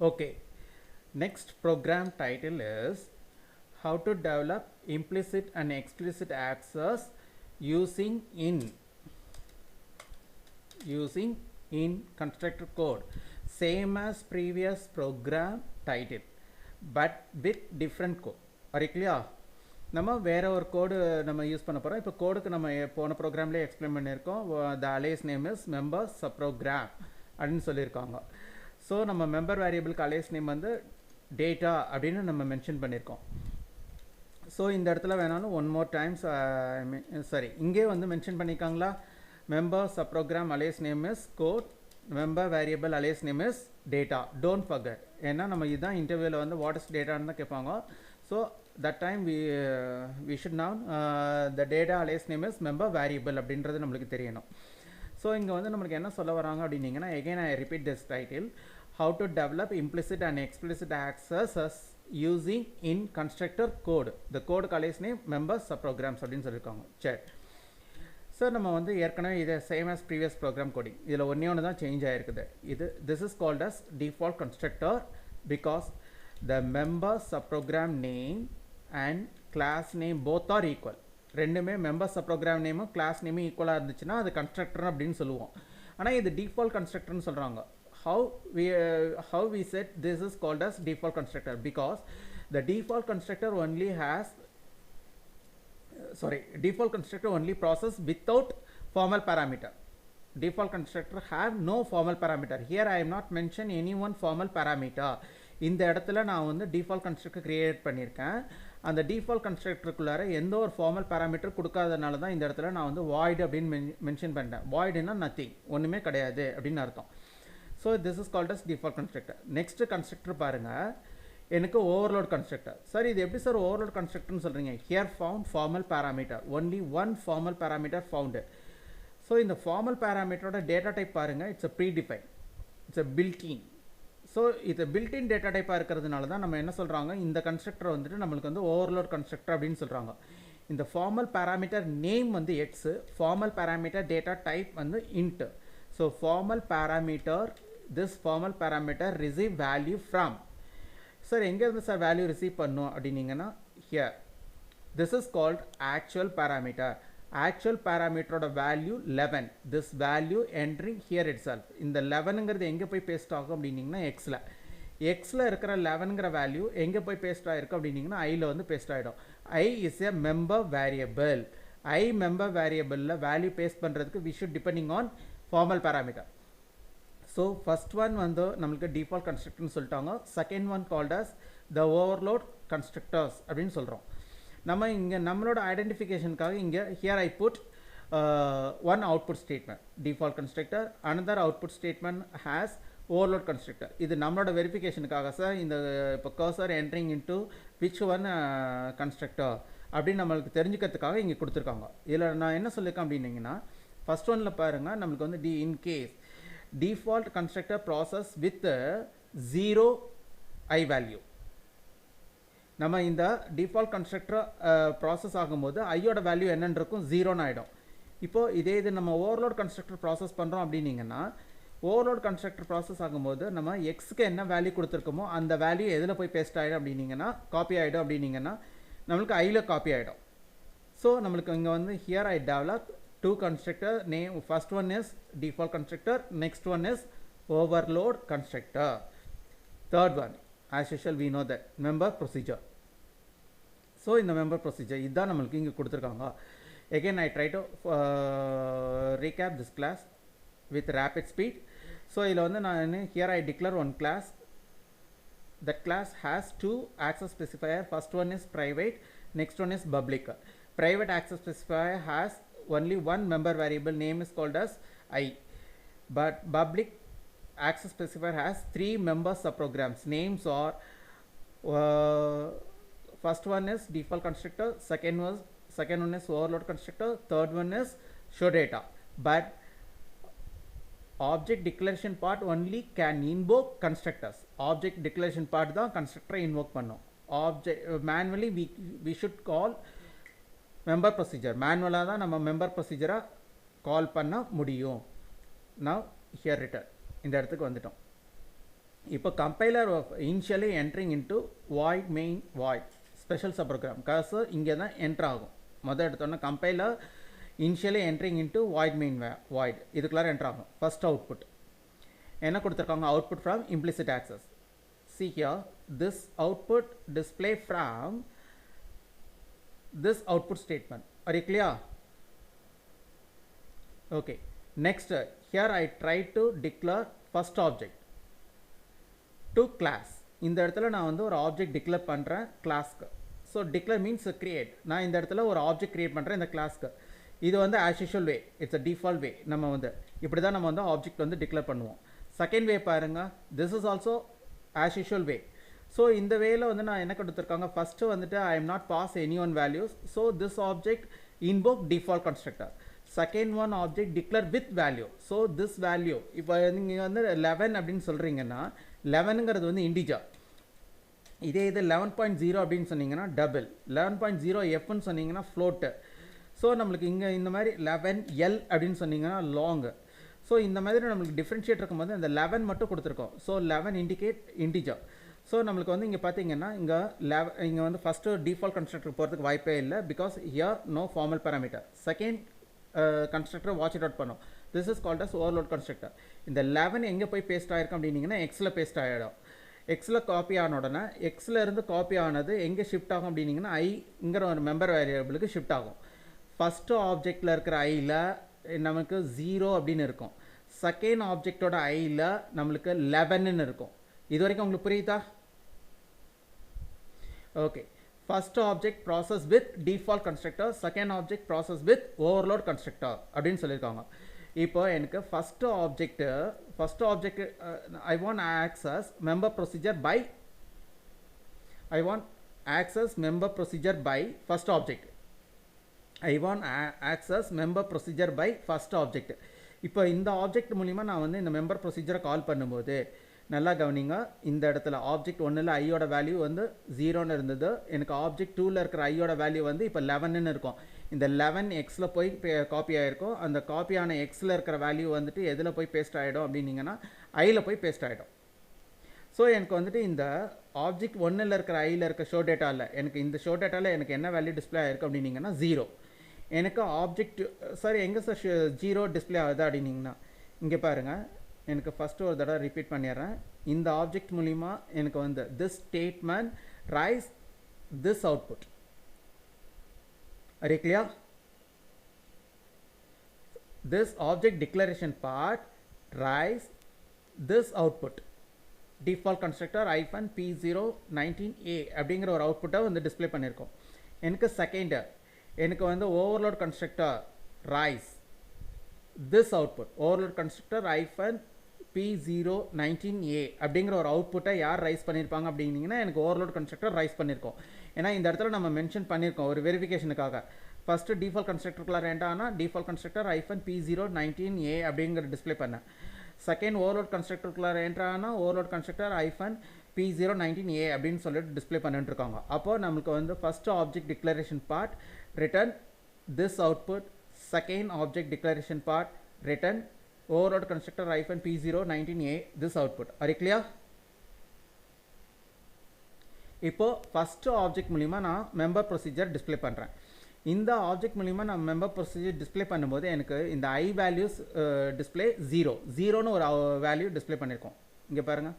Okay, next program title is how to develop implicit and explicit access using in constructor code, same as previous program title but with different code. Are you clear? நம்ம வேற ஒரு கோடு நம்ம use பண்ண போகிறோம். இப்போ கோடுக்கு நம்ம போன ப்ரோக்ராம்லேயே explain பண்ணியிருக்கோம். த அலைஸ் நேம் இஸ் மெம்பர் சப்ரோக்ராம் அப்படின்னு சொல்லியிருக்காங்க. ஸோ நம்ம மெம்பர் வேரியபிளுக்கு அலைஸ் நேம் வந்து டேட்டா அப்படின்னு நம்ம மென்ஷன் பண்ணியிருக்கோம். ஸோ இந்த இடத்துல வேணாலும் ஒன் மோர் டைம்ஸ் சாரி இங்கே வந்து மென்ஷன் பண்ணியிருக்காங்களா, member subprogram alias name is code, member variable alias name is data. Don't forget. ஏன்னா நம்ம இதுதான் இன்டர்வியூவில் வந்து வாட் இஸ் டேட்டான்னு தான் கேட்பாங்க. So that time we should know the data alias name is member variable அப்படின்றது நம்மளுக்கு தெரியணும். ஸோ இங்கே வந்து நம்மளுக்கு என்ன சொல்ல வராங்க அப்படின்னீங்கன்னா, again I repeat this title, how to develop implicit and explicit accesses using in constructor code. the code alias name member subprograms அப்படின்னு சொல்லியிருக்காங்க. சரி, ஸோ நம்ம வந்து ஏற்கனவே இதை same as previous program coding இதில் ஒன்று தான் சேஞ்ச் ஆகிருக்குது. this is called as default constructor because the member subprogram name and class name both are equal. ரெண்டுமே மெம்பர் சப்ரோக்ராம் நேமும் கிளாஸ் நேமும் ஈக்குவலாக இருந்துச்சுன்னா அது கன்ஸ்ட்ரக்டர் அப்படின்னு சொல்லுவோம். ஆனால் இது டிஃபால்ட் கன்ஸ்ட்ரக்டர்னு சொல்கிறாங்க. how we said this is called as default constructor because the default constructor only has default constructor only process without formal parameter. Default constructor have no formal parameter. Here I am not mention any one formal parameter. இந்த இடத்துல நான் வந்து default constructor create பண்ணியிருக்கேன். அந்த default கன்ஸ்ட்ரக்டருக்குள்ளார எந்த ஒரு formal parameter கொடுக்காதனால தான் இந்த இடத்துல நான் வந்து வாய்டு அப்படின்னு மென்ஷன் பண்ணிட்டேன். வாய்டுனா நத்திங், ஒன்றுமே கிடையாது அப்படின்னு அர்த்தம். So this is called as default constructor. Next constructor பாருங்கள், எனக்கு ஓவர்லோட் கன்ஸ்ட்ரக்டர். சார் இது எப்படி சார் ஓவர்லோட் கன்ஸ்ட்ரக்டர்னு சொல்கிறீங்க? Here found formal parameter, only one formal parameter found. So இந்த ஃபார்மல் பேராமீட்டரோட டேட்டா டைப் பாருங்கள், it's a predefine, it's a built-in. So இது built-in data டைப்பாக இருக்கிறதுனால தான் நம்ம என்ன சொல்கிறாங்க, இந்த கன்ஸ்ட்ரக்டர் வந்துட்டு நம்மளுக்கு வந்து ஓவர்லோட் கன்ஸ்ட்ரக்டர் அப்படின்னு சொல்கிறாங்க. இந்த ஃபார்மல் பேராமீட்டர் நேம் வந்து x, formal parameter data type வந்து int. So formal parameter, this formal parameter receive value from. Sir எங்கேருந்து சார் வேல்யூ ரிசீவ் பண்ணும் அப்படின்னீங்கன்னா, here this is called actual parameter. Actual பேராமீட்டரோட value 11. This value entering here itself. இந்த 11ங்கிறது எங்கே போய் paste ஆகும் அப்படின்னிங்கன்னா எக்ஸில் இருக்கிற 11ங்கிற வேல்யூ எங்கே போய் பேஸ்ட் ஆகிருக்கு அப்படின்னிங்கன்னா ஐயில் வந்து பேஸ்ட் ஆகிடும். I is a member variable. I member வேரியபிளில் வேல்யூ பேஸ்ட் பண்ணுறதுக்கு we should depending on formal parameter. So first one வந்து நம்மளுக்கு டிஃபால்ட் கன்ஸ்ட்ரக்டர்னு சொல்லிட்டாங்க. Second one called as the overload constructors அப்படின்னு சொல்கிறோம். நம்ம இங்கே நம்மளோட ஐடென்டிஃபிகேஷனுக்காக இங்கே here I put one output statement default constructor, another output statement has overload constructor. இது நம்மளோட வெரிஃபிகேஷனுக்காக சார் இந்த இப்போ cursor entering into which one constructor அப்படின்னு நம்மளுக்கு தெரிஞ்சுக்கிறதுக்காக இங்கே கொடுத்துருக்காங்க. இதில் நான் என்ன சொல்லியிருக்கேன் அப்படின்னீங்கன்னா, ஃபஸ்ட் ஒனில் பாருங்கள், நம்மளுக்கு வந்து in case default constructor process with 0 I value. நம்ம இந்த டிஃபால்ட் கன்ஸ்ட்ரக்டர் ப்ராசஸ் ஆகும்போது ஐயோட வேல்யூ என்னென்னு இருக்கும், 0ன்னு ஆகிடும். இப்போது இதே இது நம்ம ஓவர்லோட் கன்ஸ்ட்ரக்டர் ப்ராசஸ் பண்ணுறோம் அப்படின்னீங்கன்னா, ஓவர்லோட் கன்ஸ்ட்ரக்டர் ப்ராசஸ் ஆகும்போது நம்ம எக்ஸுக்கு என்ன வேல்யூ கொடுத்துருக்கோமோ அந்த வேல்யூ எதில் போய் பேஸ்ட் ஆகிடும் அப்படின்னீங்கன்னா, காப்பி ஆகிடும் அப்படின்னீங்கன்னா நம்மளுக்கு ஐயில் காப்பி ஆகிடும். ஸோ நம்மளுக்கு இங்கே வந்து here I develop 2 constructor name. First one is default constructor, next one is overload constructor. Third one, as usual we know that member procedure. So in the member procedure இதான் நம்மளுக்கு இங்கே கொடுத்துருக்காங்க. Again I try to recap this class with rapid speed. So இதில் வந்து நான் here I declare one class. That class has 2 access specifier. First one is private, next one is public. Private access specifier has only one member variable, name is called as I. But public access specifier has 3 member subprograms. Names are first one is default constructor, second one is overload constructor, third one is show data. But object declaration part only can invoke constructors. Object declaration part தான் constructor invoke பண்ணும். Object manually we should call member procedure. Manually தான் நம்ம member procedure கால் பண்ண முடியும். Now here return இந்த இடத்துக்கு வந்துட்டோம். இப்போ compiler initially entering into void main void special subprogram cursor இங்கே தான் என்ட்ரு ஆகும். மொதல் எடுத்தோன்னா compiler initially entering into void main void இதுக்குள்ளார என்ட்ரு ஆகும். ஃபர்ஸ்ட் அவுட்புட் என்ன கொடுத்துருக்காங்க, output from implicit access. See here, this output display from this output statement. Are you clear? Okay. Next, here I try to declare first object to class. இந்த இடத்துல நான் வந்து ஒரு object declare பண்ணுறேன் கிளாஸ்க்கு. So declare means create. நான் இந்த இடத்துல ஒரு ஆப்ஜெக்ட் கிரியேட் பண்ணுறேன் இந்த கிளாஸ்க்கு. இது வந்து as usual way, it's a default way. நம்ம வந்து இப்படி தான் நம்ம வந்து ஆப்ஜெக்ட் வந்து டிக்ளேர் பண்ணுவோம். செகண்ட் வே பாருங்கள், this is also as usual way. So இந்த வேல வந்து நான் என்ன கொடுத்துருக்காங்க, ஃபஸ்ட்டு வந்துட்டு I am not pass any one values. So this object invoke default constructor. Second one object declare with value. So this value இப்போ நீங்கள் வந்து 11 அப்படின்னு சொல்கிறீங்கன்னா 11ங்கிறது வந்து இண்டிஜர். இதே இது 11.0 அப்படின்னு சொன்னீங்கன்னா டபுள், 11.0 எஃப்னு சொன்னீங்கன்னா ஃப்ளோட்டு. ஸோ நம்மளுக்கு இங்கே இந்த மாதிரி 11L அப்படின்னு சொன்னீங்கன்னா லாங்கு. ஸோ இந்த மாதிரி நம்மளுக்கு டிஃப்ரென்ஷியேட் இருக்கும்போது இந்த 11 மட்டும் கொடுத்துருக்கோம். So 11 indicate integer. ஸோ நம்மளுக்கு வந்து இங்கே பார்த்தீங்கன்னா இங்கே வந்து ஃபஸ்ட்டு டிஃபால்ட் கன்ஸ்ட்ரக்டர் போகிறதுக்கு வாய்ப்பே இல்லை. Because here no formal parameter. Second constructor watch it out பண்ணும். This is called as overload constructor. இந்த 11 எங்கே போய் பேஸ்ட் ஆகிருக்கும் அப்படின்னீங்கன்னா எக்ஸில் பேஸ்ட் ஆகிடும். எக்ஸில் காப்பி ஆன உடனே எக்ஸில் இருந்து காப்பி ஆனது எங்கே ஷிஃப்ட் ஆகும் அப்படின்னீங்கன்னா ஐங்கிற ஒரு மெம்பர் வேரியபிளுக்கு ஷிஃப்ட் ஆகும். ஃபஸ்ட்டு ஆப்ஜெக்டில் இருக்கிற ஐயில் நமக்கு 0 அப்படின்னு இருக்கும். செகண்ட் ஆப்ஜெக்டோட ஐயில் நம்மளுக்கு 11ன்னு இருக்கும். இது வரைக்கும் உங்களுக்கு புரியுதா? Okay. First object process with default constructor, second object process with overload constructor அப்படின்னு சொல்லியிருக்காங்க. இப்போ எனக்கு first object I want access member procedure by first object. இப்போ இந்த ஆப்ஜெக்ட் மூலிமா நான் வந்து இந்த மெம்பர் ப்ரொசீஜரை கால் பண்ணும்போது நல்லா கவனிங்க. இந்த இடத்துல ஆப்ஜெக்ட் 1ல் ஐயோட வேல்யூ வந்து 0ன்னு இருந்தது. எனக்கு ஆப்ஜெக்ட் 2ல் இருக்கிற ஐயோட வேல்யூ வந்து இப்போ 11ன்னு இருக்கும். இந்த 11 எக்ஸில் போய் காப்பி ஆகிருக்கும். அந்த காப்பியான எக்ஸில் இருக்கிற வேல்யூ வந்துட்டு எதில் போய் பேஸ்ட் ஆகிடும் அப்படின்னீங்கன்னா ஐயில் போய் பேஸ்ட் ஆகிடும். ஸோ எனக்கு வந்துட்டு இந்த ஆப்ஜெக்ட் 1ல் இருக்கிற ஐயில் இருக்க ஷோ டேட்டாவில் எனக்கு இந்த ஷோ டேட்டாவில் எனக்கு என்ன வேல்யூ டிஸ்பிளே ஆகிருக்கு அப்படின்னீங்கன்னா 0. எனக்கு ஆப்ஜெக்ட் சார் எங்கே சார் 0 டிஸ்பிளே ஆகுது அப்படின்னீங்கன்னா இங்கே பாருங்கள். எனக்கு ஃபஸ்ட்டு ஒரு தடவை ரிப்பீட் பண்ணிடுறேன். இந்த ஆப்ஜெக்ட் மூலிமா எனக்கு வந்து this statement rice this output. Are you clear? This object declaration part rise this output. Default constructor -p019a அப்படிங்கிற ஒரு அவுட்புட்டை வந்து டிஸ்பிளே பண்ணியிருக்கோம். எனக்கு செகண்ட் எனக்கு வந்து overload constructor rice this output. Overload constructor -p019a அப்படிங்கிற ஒரு அவுட்புட்டை யார் ரைஸ் பண்ணியிருப்பாங்க அப்படின்னீங்கன்னா எனக்கு ஓவர்லோட் கன்ஸ்ட்ரக்டர் ரைஸ் பண்ணியிருக்கோம். ஏன்னா இந்த இடத்துல நம்ம மென்ஷன் பண்ணியிருக்கோம் ஒரு வெரிஃபிகேஷனுக்காக. ஃபஸ்ட்டு டிஃபால்ட் கன்ஸ்ட்ரக்டருக்குள்ள வேண்டாம்னா டிஃபால்ட் கன்ஸ்ட்ரக்டர் -p019a அப்படிங்கிற டிஸ்பிளே பண்ணேன். செகண்ட் ஓவர்லோட் கன்ஸ்ட்ரக்டருக்குள்ள வேண்டாம்னா ஓவர்லோட் கன்ஸ்ட்ரக்டர் -p019a அப்படின்னு சொல்லிட்டு டிஸ்பிளே பண்ணிட்டு இருக்காங்க. அப்போ நமக்கு வந்து first object declaration part return this output, second object declaration part return overload constructor -p019a this output. Are you clear? இப்போ ஃபர்ஸ்ட் ஆப்ஜெக்ட் மூலிமா நான் மெம்பர் ப்ரொசீஜர் டிஸ்பிளே பண்ணுறேன். இந்த ஆப்ஜெக்ட் மூலிமா நான் மெம்பர் ப்ரொசீஜர் டிஸ்பிளே பண்ணும்போது எனக்கு இந்த ஐ வேல்யூஸ் டிஸ்பிளே 0ன்னு ஒரு வேல்யூ டிஸ்பிளே பண்ணியிருக்கோம். இங்கே பாருங்கள்